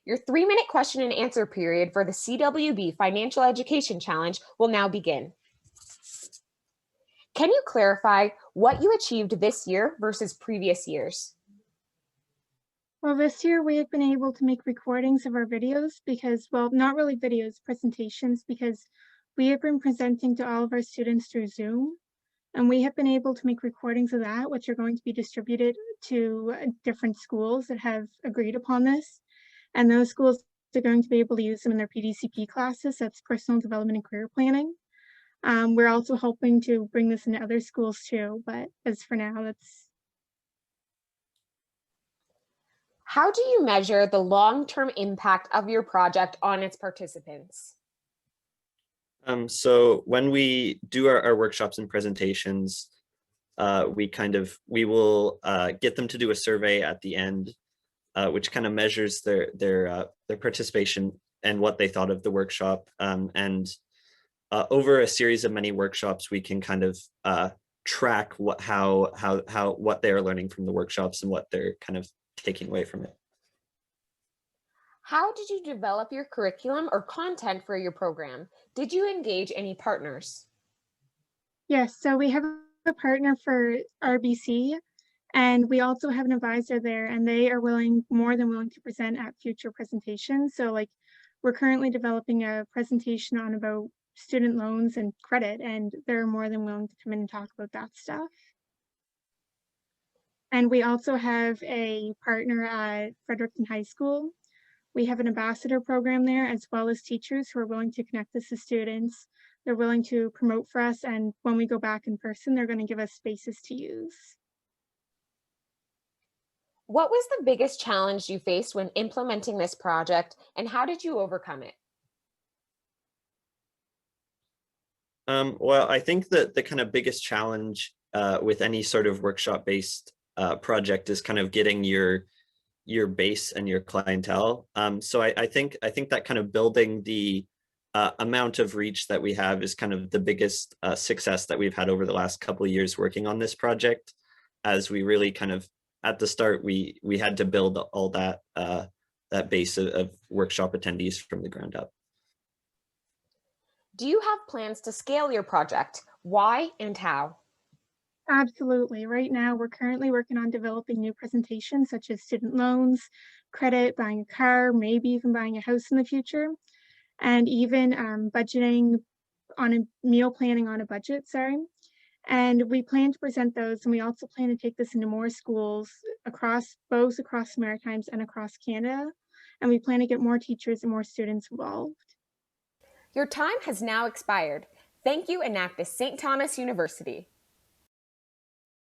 Your 3-minute question and answer period for the CWB Financial Education Challenge will now begin. Can you clarify what you achieved this year versus previous years? Well, this year we have been able to make recordings of our videos because, well, not really videos, presentations, because we have been presenting to all of our students through Zoom. And we have been able to make recordings of that, which are going to be distributed to different schools that have agreed upon this. And those schools are going to be able to use them in their PDCP classes, that's personal development and career planning. We're also hoping to bring this into other schools too, but as for now, that's. How do you measure the long-term impact of your project on its participants? So when we do our workshops and presentations, we will get them to do a survey at the end, which kind of measures their participation and what they thought of the workshop. And over a series of many workshops, we can kind of track what they are learning from the workshops and what they're kind of taking away from it. How did you develop your curriculum or content for your program? Did you engage any partners? Yes, so we have a partner for RBC, and we also have an advisor there, and they are more than willing to present at future presentations. So like we're currently developing a presentation on about student loans and credit, and they're more than willing to come in and talk about that stuff. And we also have a partner at Fredericton High School. We have an ambassador program there, as well as teachers who are willing to connect us to students. They're willing to promote for us, and when we go back in person, they're going to give us spaces to use. What was the biggest challenge you faced when implementing this project, and how did you overcome it? Well, I think that the kind of biggest challenge with any sort of workshop-based project is kind of getting your base and your clientele. So I think that kind of building the amount of reach that we have is kind of the biggest success that we've had over the last couple of years working on this project, as we really kind of, at the start, we had to build all that base of workshop attendees from the ground up. Do you have plans to scale your project? Why and how? Absolutely. Right now, we're currently working on developing new presentations such as student loans, credit, buying a car, maybe even buying a house in the future, and even budgeting on a meal planning on a budget, sorry. And we plan to present those, and we also plan to take this into more schools both across the Maritimes and across Canada. And we plan to get more teachers and more students involved. Your time has now expired. Thank you, Anactus St. Thomas University.